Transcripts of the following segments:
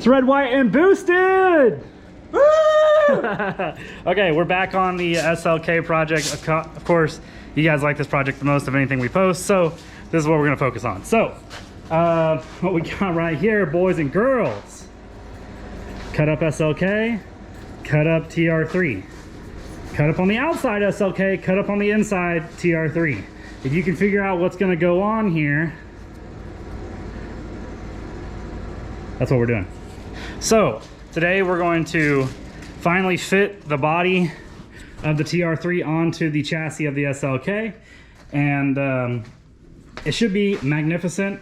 It's red, white, and boosted! Woo! Okay, we're back on the SLK project. Of course, you guys like this project the most of anything we post, so this is what we're gonna focus on. So, what we got right here, boys and girls. Cut up SLK, cut up TR3. Cut up on the outside SLK, cut up on the inside TR3. If you can figure out what's gonna go on here, that's what we're doing. So today we're going to finally fit the body of the TR3 onto the chassis of the SLK, and it should be magnificent.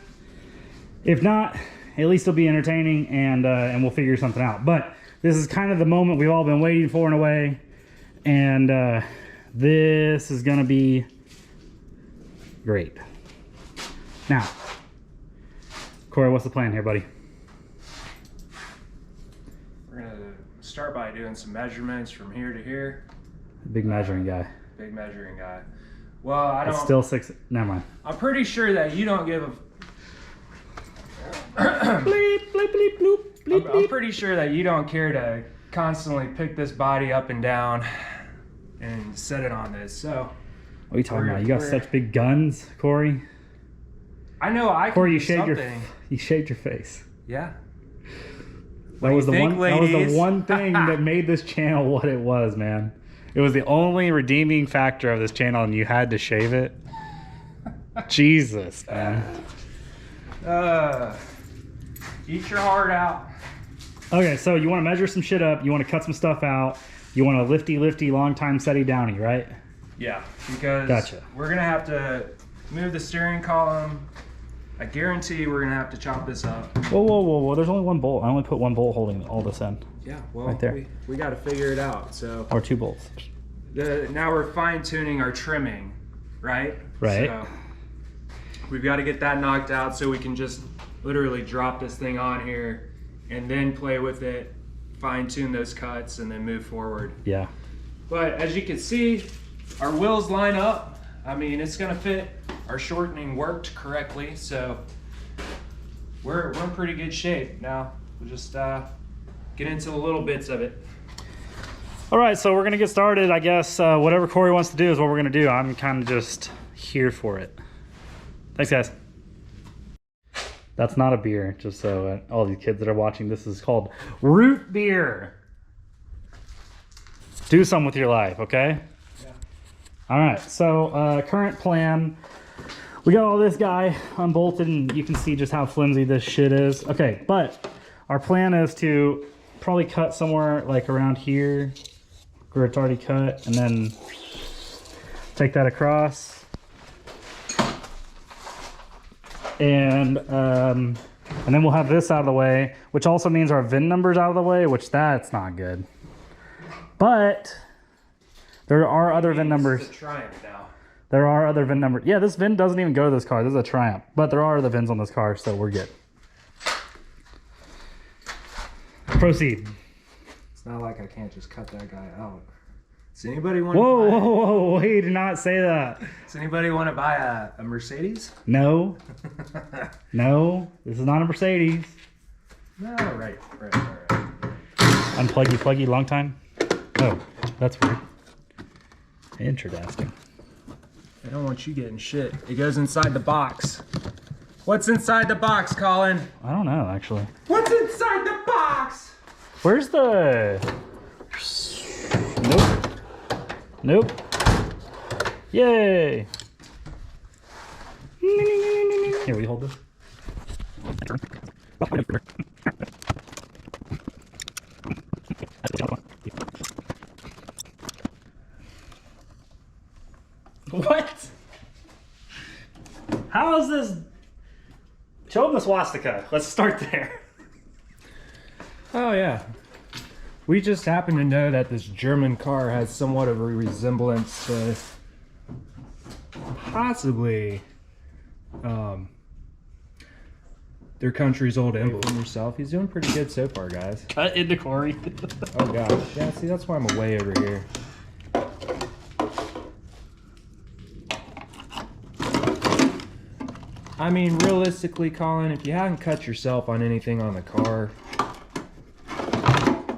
If not, at least it'll be entertaining, and we'll figure something out. But this is kind of the moment we've all been waiting for in a way, and this is gonna be great. Now, Corey, what's the plan here, buddy? We're gonna start by doing some measurements from here to here. Big measuring guy. Big measuring guy. Well, I don't. It's still 6. Never mind. I'm pretty sure that you don't give a. Bleep, bleep, bleep, bloop, bleep, I'm pretty sure that you don't care to constantly pick this body up and down and set it on this. So. What are you talking about? You got such big guns, Corey. I know. Corey, you shaved your face. Yeah. That was the one thing that made this channel what it was, man. It was the only redeeming factor of this channel, and you had to shave it. Jesus, man. Eat your heart out. Okay, so you want to measure some shit up. You want to cut some stuff out. You want a lifty, long time setty downy, right? Yeah, because we're going to have to move the steering column. I guarantee we're going to have to chop this up. Whoa. There's only one bolt. I only put one bolt holding all this in. Yeah, well, right there. We got to figure it out. So or 2 bolts. Now we're fine-tuning our trimming, right? Right. So we've got to get that knocked out so we can just literally drop this thing on here and then play with it, fine-tune those cuts, and then move forward. Yeah. But as you can see, our wheels line up. I mean, it's gonna fit. Our shortening worked correctly, so we're in pretty good shape. Now we'll just get into the little bits of it. All right, so we're gonna get started. I guess whatever Corey wants to do is what we're gonna do. I'm kind of just here for it. Thanks, guys. That's not a beer, just so all these kids that are watching, this is called root beer. Do something with your life, okay? All right, so current plan, we got all this guy unbolted, and you can see just how flimsy this shit is. Okay, but our plan is to probably cut somewhere like around here where it's already cut, and then take that across. And then we'll have this out of the way, which also means our VIN number's out of the way, which that's not good. But there are other VIN numbers. It's a Triumph now. There are other VIN numbers. Yeah, this VIN doesn't even go to this car. This is a Triumph. But there are other VINs on this car, so we're good. Proceed. It's not like I can't just cut that guy out. Does anybody want Whoa, wait, did not say that. Does anybody want to buy a Mercedes? No. No, this is not a Mercedes. No, right. Unpluggy, long time. Oh, that's weird. Interesting. I don't want you getting shit. It goes inside the box. What's inside the box, Colin? I don't know, actually. What's inside the box? Where's the... Nope. Yay. Here, we hold this. What? How is this? Show them the swastika. Let's start there. Oh yeah. We just happen to know that this German car has somewhat of a resemblance to possibly their country's old emblem yourself. He's doing pretty good so far, guys. Cut into Corey. Oh gosh. Yeah, see, that's why I'm way over here. I mean, realistically, Colin, if you haven't cut yourself on anything on the car,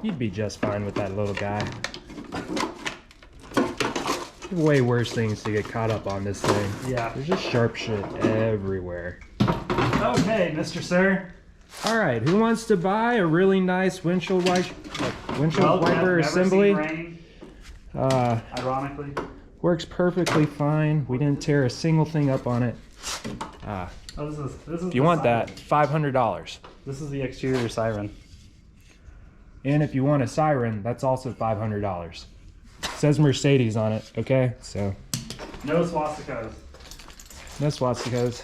You'd be just fine with that little guy. Way worse things to get caught up on this thing. Yeah. There's just sharp shit everywhere. Okay, Mr. Sir. All right, who wants to buy a really nice windshield wiper assembly? Never seen rain, ironically. Works perfectly fine. We didn't tear a single thing up on it. Oh, this is If you want that, $500. This is the exterior siren. And if you want a siren, that's also $500. Says Mercedes on it, okay? So, No swastikas. no swastikas.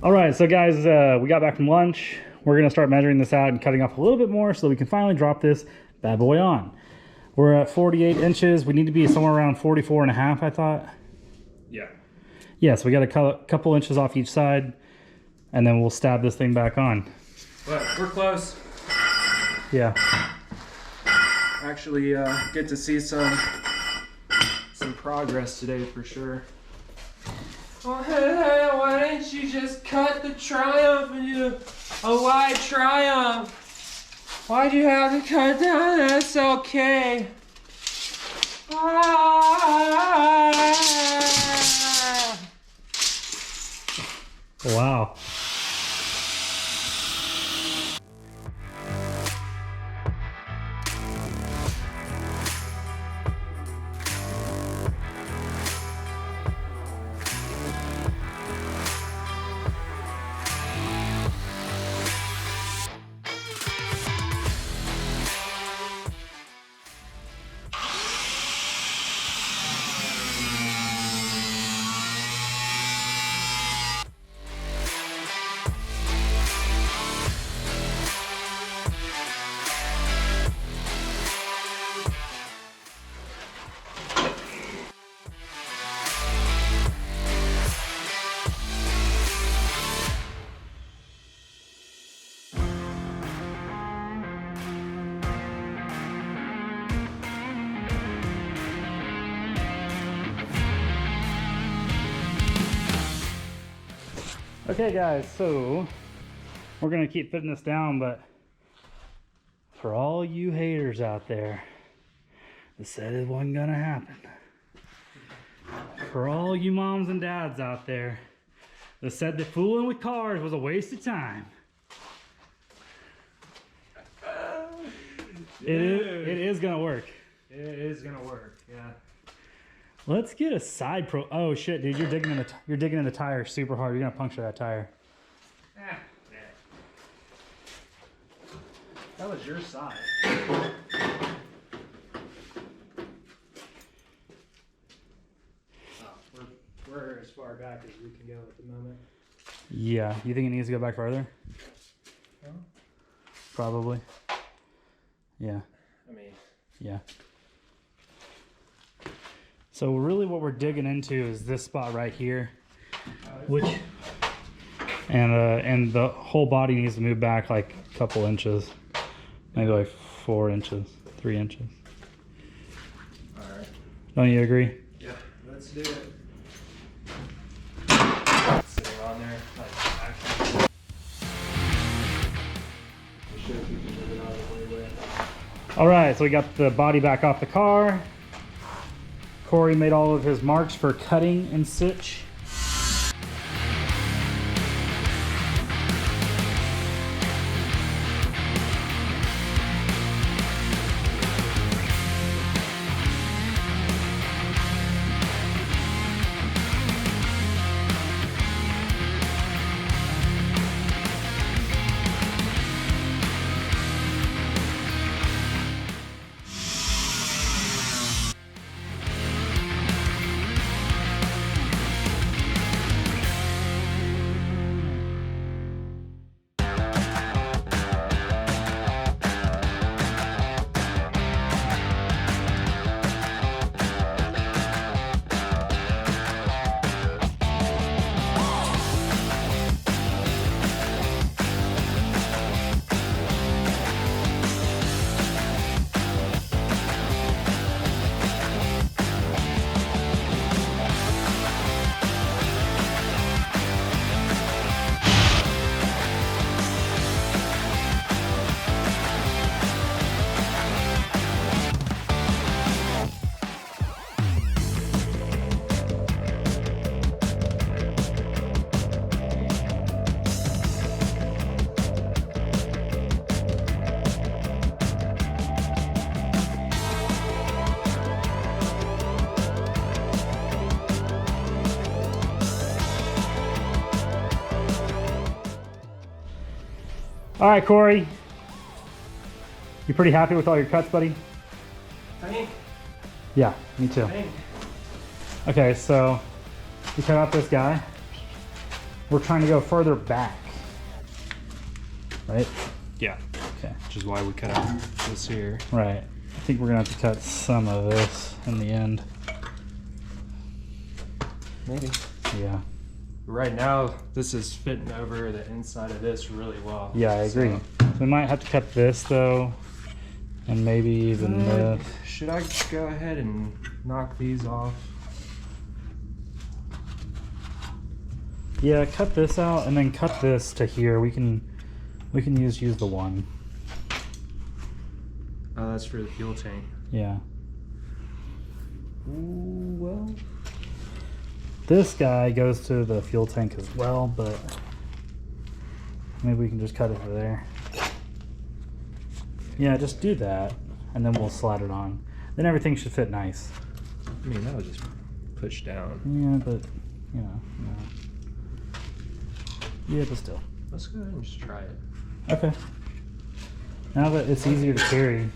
All right, so guys, we got back from lunch. We're gonna start measuring this out and cutting off a little bit more so we can finally drop this bad boy on. We're at 48 inches. We need to be somewhere around 44 and a half, I thought. Yeah. Yeah, so we got a couple inches off each side, and then we'll stab this thing back on. But we're close. Yeah. Actually, get to see some progress today for sure. Oh, hey, why didn't you just cut the Triumph into a wide Triumph? Why'd you have to cut down the SLK? Ah! Wow. Okay guys, so we're gonna keep fitting this down, but for all you haters out there that said it wasn't gonna happen, for all you moms and dads out there that said that fooling with cars was a waste of time, it is gonna work. It is gonna work, yeah. Let's get a side pro. Oh shit, dude, you're digging in the tire super hard. You're gonna puncture that tire. Ah, yeah. That was your side. Oh, we're as far back as we can go at the moment. Yeah, you think it needs to go back further? Huh? Probably. Yeah. I mean, Yeah. So really what we're digging into is this spot right here, which, and the whole body needs to move back like a couple inches, maybe like 4 inches, 3 inches. all right. Don't you agree? Yeah, let's do it. Sitting on there, like actually. We should if we can move it out of the way. All right, so we got the body back off the car. Corey made all of his marks for cutting and stitch. All right, Corey. You pretty happy with all your cuts, buddy? Thank. Yeah, me too. Okay, so we cut out this guy. We're trying to go further back, right? Yeah. Okay. Which is why we cut out this here. Right. I think we're gonna have to cut some of this in the end. Maybe. Yeah. Right now, this is fitting over the inside of this really well. Yeah, I agree. So we might have to cut this though, and maybe even this. Should I go ahead and knock these off? Yeah, cut this out and then cut this to here. We can use the one. Oh, that's for the fuel tank. Yeah. Ooh, well. This guy goes to the fuel tank as well, but maybe we can just cut it to there. Yeah, just do that, and then we'll slide it on. Then everything should fit nice. I mean, that'll just push down. Yeah, but, you know. Yeah, but still. Let's go ahead and just try it. Okay. Now that it's easier to carry.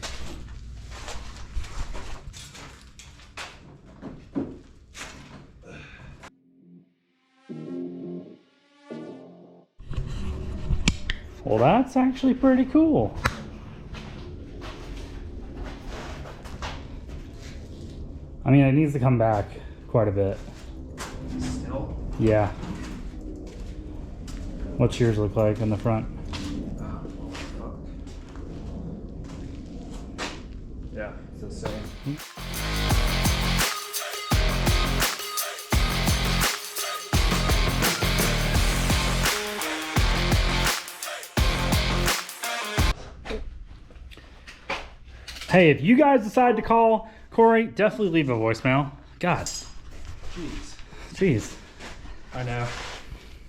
Well, that's actually pretty cool. I mean, it needs to come back quite a bit. Still? Yeah. What's yours look like in the front? Yeah, it's the same. Hey, if you guys decide to call Corey, definitely leave a voicemail. God. Jeez. I know.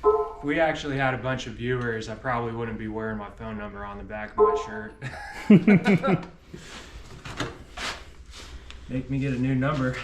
If we actually had a bunch of viewers, I probably wouldn't be wearing my phone number on the back of my shirt. Make me get a new number.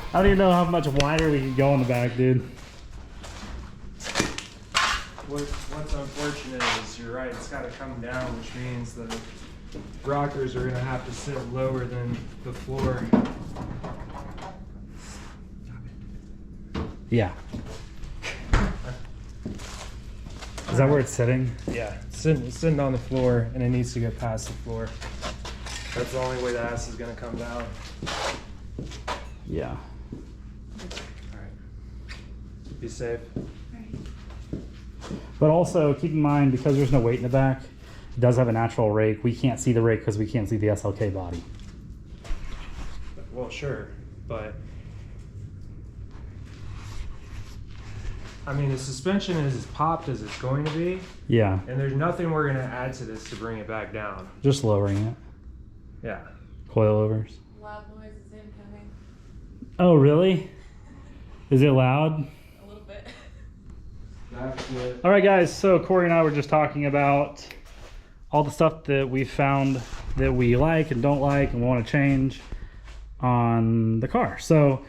I don't even know how much wider we can go in the back, dude. What's unfortunate is you're right, it's got to come down, which means the rockers are going to have to sit lower than the floor. Yeah. Is that where it's sitting? Yeah, it's sitting on the floor, and it needs to get past the floor. That's the only way the ass is going to come down. Yeah. Be safe. But also keep in mind, because there's no weight in the back, it does have a natural rake. We can't see the rake because we can't see the SLK body. Well, sure, but I mean, the suspension is as popped as it's going to be. Yeah. And there's nothing we're going to add to this to bring it back down. Just lowering it. Yeah. Coilovers. Loud noise is incoming. Oh, really? Is it loud? A little bit. That's good. All right, guys. So Corey and I were just talking about all the stuff that we found that we like and don't like and want to change on the car. So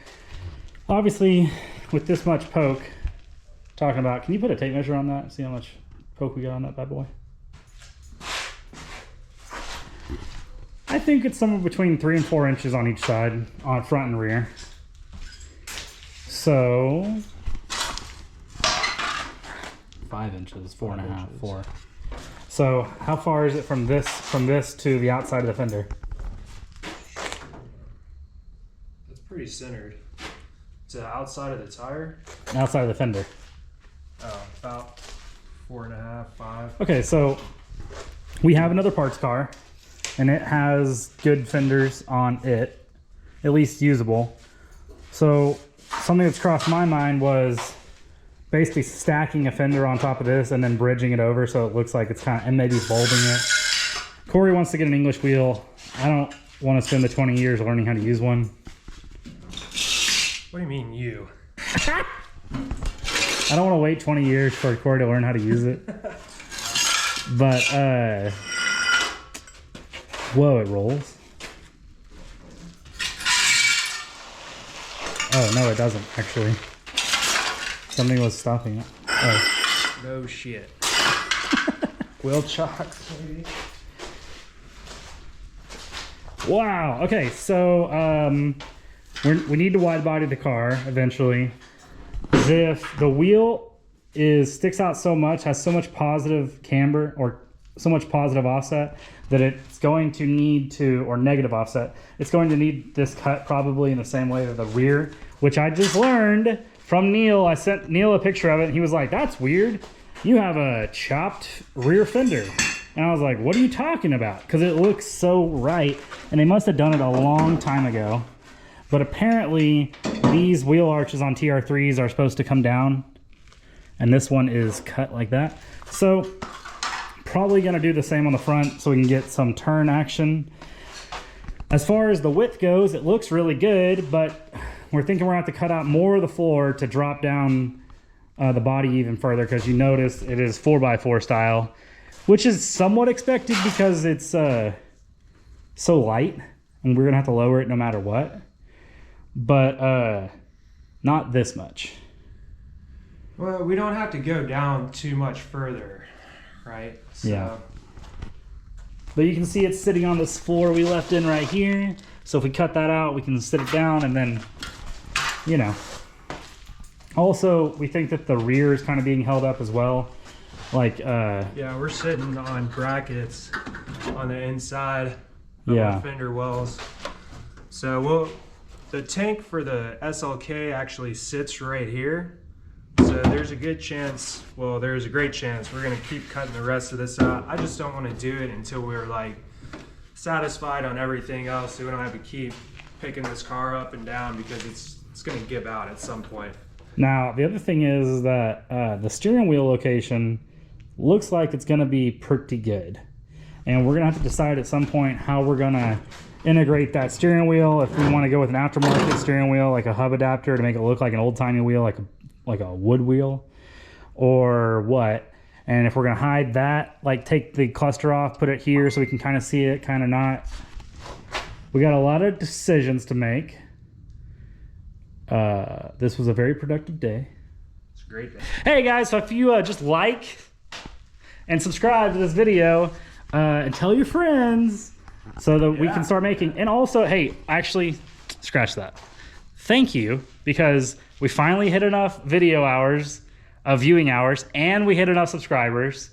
obviously with this much poke, talking about, can you put a tape measure on that? See how much poke we got on that bad boy? I think it's somewhere between 3 and 4 inches on each side, on front and rear. So 5 inches, 4.5, 4. So how far is it from this to the outside of the fender? It's pretty centered. To outside of the tire? Outside of the fender. Oh, about 4.5, 5. Okay, so we have another parts car, and it has good fenders on it, at least usable. So something that's crossed my mind was basically stacking a fender on top of this and then bridging it over so it looks like it's kind of, and maybe bulbing it. Corey wants to get an English wheel. I don't want to spend the 20 years learning how to use one. What do you mean you? I don't want to wait 20 years for Corey to learn how to use it. But, whoa, it rolls. Oh, no, it doesn't, actually. Something was stopping it. Oh. No shit. Wheel chocks, maybe. Wow, okay, so, we need to wide body the car eventually. If the wheel sticks out so much, has so much positive camber or so much positive offset that it's going to need to, or negative offset, it's going to need this cut probably in the same way that the rear, which I just learned from Neil. I sent Neil a picture of it and he was like, that's weird. You have a chopped rear fender. And I was like, what are you talking about? Because it looks so right. And they must have done it a long time ago. But apparently these wheel arches on TR3s are supposed to come down, and this one is cut like that. So probably gonna do the same on the front so we can get some turn action. As far as the width goes, it looks really good, but we're thinking we're gonna have to cut out more of the floor to drop down the body even further, because you notice it is 4x4 style, which is somewhat expected because it's so light, and we're gonna have to lower it no matter what. But not this much. Well, we don't have to go down too much further, right? So. Yeah. But you can see it's sitting on this floor we left in right here. So if we cut that out, we can sit it down and then, you know. Also, we think that the rear is kind of being held up as well. Like, yeah, we're sitting on brackets on the inside of our fender wells. So the tank for the SLK actually sits right here. So there's a good chance, well, there's a great chance we're gonna keep cutting the rest of this out. I just don't wanna do it until we're like satisfied on everything else, so we don't have to keep picking this car up and down because it's gonna give out at some point. Now, the other thing is that the steering wheel location looks like it's gonna be pretty good. And we're gonna have to decide at some point how we're gonna integrate that steering wheel. If we wanna go with an aftermarket steering wheel, like a hub adapter to make it look like an old-timey wheel, like a wood wheel, or what. And if we're gonna hide that, like take the cluster off, put it here so we can kind of see it, kind of not. We got a lot of decisions to make. This was a very productive day. It's a great day. Hey guys, so if you just like and subscribe to this video and tell your friends so that we can start making, and also, hey, actually, scratch that. Thank you, because we finally hit enough video hours, viewing hours, and we hit enough subscribers,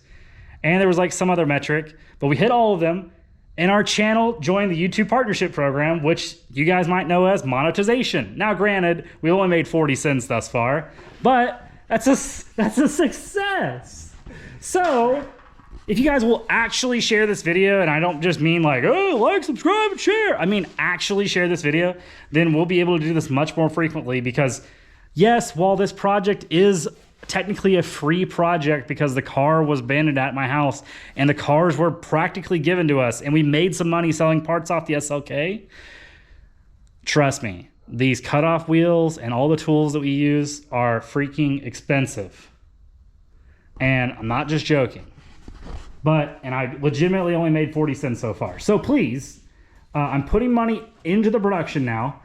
and there was like some other metric, but we hit all of them, and our channel joined the YouTube partnership program, which you guys might know as monetization. Now granted, we only made 40 cents thus far, but that's a success. So if you guys will actually share this video, and I don't just mean like, oh, like, subscribe, and share. I mean actually share this video, then we'll be able to do this much more frequently, because yes, while this project is technically a free project because the car was abandoned at my house and the cars were practically given to us and we made some money selling parts off the SLK, trust me, these cutoff wheels and all the tools that we use are freaking expensive. And I'm not just joking. And I legitimately only made 40 cents so far. So please, I'm putting money into the production now.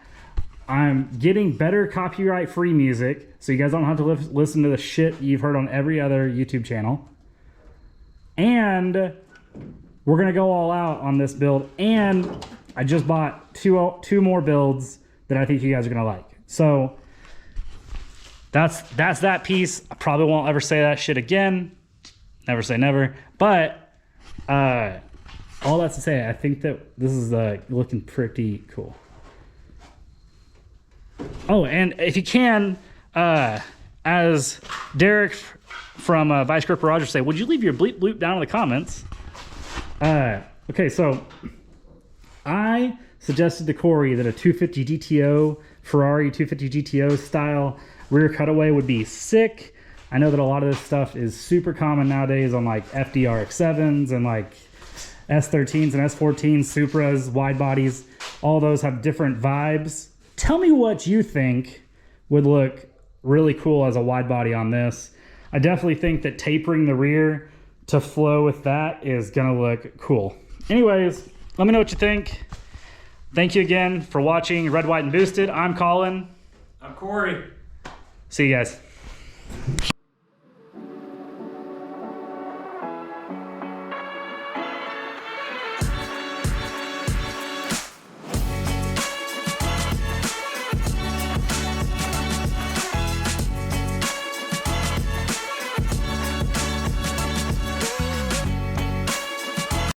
I'm getting better copyright-free music, so you guys don't have to listen to the shit you've heard on every other YouTube channel. And we're gonna go all out on this build. And I just bought two more builds that I think you guys are gonna like. So that's that piece. I probably won't ever say that shit again. Never say never. But all that's to say, I think that this is looking pretty cool. Oh, and if you can, as Derek from Vice Grip Roger say, would you leave your bleep bloop down in the comments? Okay, so I suggested to Corey that a 250 GTO, Ferrari 250 GTO style rear cutaway would be sick. I know that a lot of this stuff is super common nowadays on like FDRX7s and like S13s and S14s, Supras, wide bodies. All those have different vibes. Tell me what you think would look really cool as a wide body on this. I definitely think that tapering the rear to flow with that is gonna look cool. Anyways, let me know what you think. Thank you again for watching Red, White, and Boosted. I'm Colin. I'm Corey. See you guys.